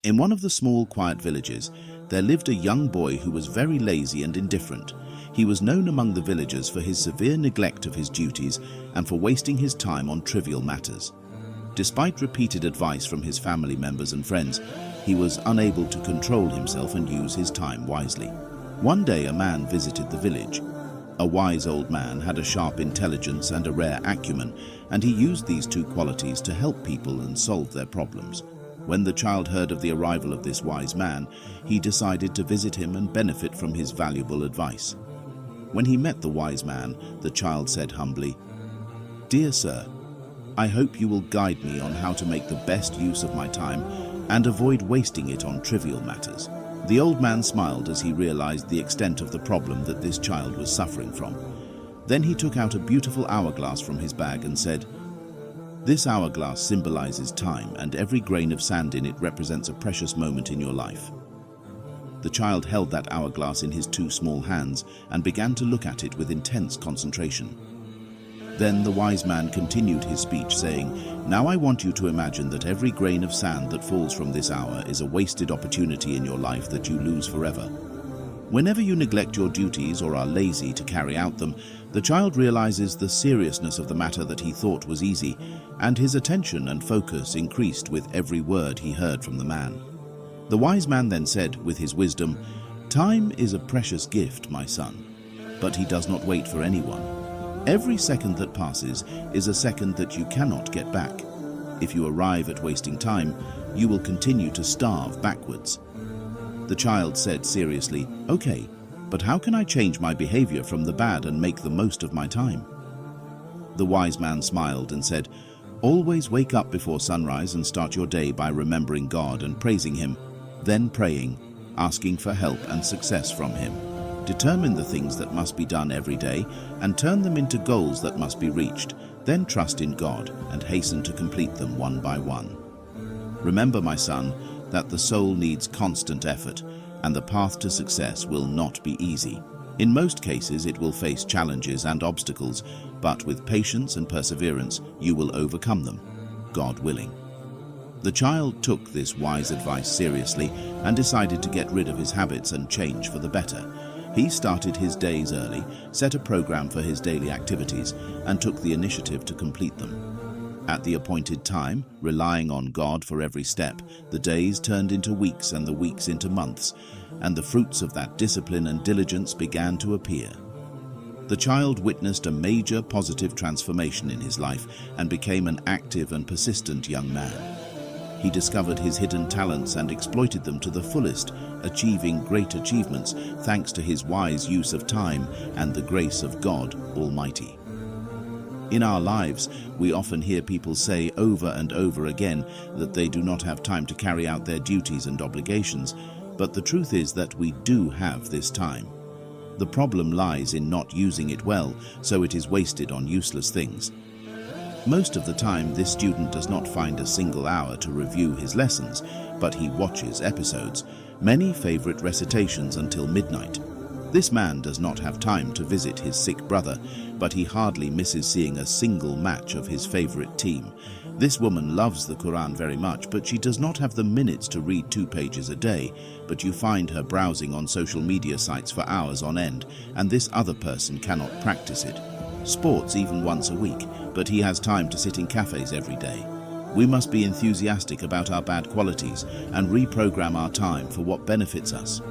In one of the small, quiet villages, there lived a young boy who was very lazy and indifferent. He was known among the villagers for his severe neglect of his duties and for wasting his time on trivial matters. Despite repeated advice from his family members and friends, he was unable to control himself and use his time wisely. One day a man visited the village. A wise old man had a sharp intelligence and a rare acumen, and he used these two qualities to help people and solve their problems. When the child heard of the arrival of this wise man, he decided to visit him and benefit from his valuable advice. When he met the wise man, the child said humbly, "Dear sir, I hope you will guide me on how to make the best use of my time and avoid wasting it on trivial matters." The old man smiled as he realized the extent of the problem that this child was suffering from. Then he took out a beautiful hourglass from his bag and said, "This hourglass symbolizes time, and every grain of sand in it represents a precious moment in your life." The child held that hourglass in his two small hands and began to look at it with intense concentration. Then the wise man continued his speech, saying, "Now I want you to imagine that every grain of sand that falls from this hour is a wasted opportunity in your life that you lose forever. Whenever you neglect your duties or are lazy to carry out them, the child realizes the seriousness of the matter that he thought was easy, and his attention and focus increased with every word he heard from the man. The wise man then said, with his wisdom, "Time is a precious gift, my son, but he does not wait for anyone. Every second that passes is a second that you cannot get back. If you arrive at wasting time, you will continue to starve backwards." The child said seriously, "Okay, but how can I change my behavior from the bad and make the most of my time?" The wise man smiled and said, "Always wake up before sunrise and start your day by remembering God and praising Him, then praying, asking for help and success from Him. Determine the things that must be done every day and turn them into goals that must be reached. Then trust in God and hasten to complete them one by one. Remember, my son, that the soul needs constant effort, and the path to success will not be easy. In most cases, it will face challenges and obstacles, but with patience and perseverance, you will overcome them, God willing." The child took this wise advice seriously and decided to get rid of his habits and change for the better. He started his days early, set a program for his daily activities, and took the initiative to complete them. At the appointed time, relying on God for every step, the days turned into weeks and the weeks into months, and the fruits of that discipline and diligence began to appear. The child witnessed a major positive transformation in his life and became an active and persistent young man. He discovered his hidden talents and exploited them to the fullest, achieving great achievements thanks to his wise use of time and the grace of God Almighty. In our lives, we often hear people say over and over again that they do not have time to carry out their duties and obligations, but the truth is that we do have this time. The problem lies in not using it well, so it is wasted on useless things. Most of the time, this student does not find a single hour to review his lessons, but he watches episodes, many favorite recitations until midnight. This man does not have time to visit his sick brother, but he hardly misses seeing a single match of his favorite team. This woman loves the Quran very much, but she does not have the minutes to read 2 pages a day, but you find her browsing on social media sites for hours on end, and this other person cannot practice it. Sports even once a week, but he has time to sit in cafes every day. We must be enthusiastic about our bad qualities and reprogram our time for what benefits us.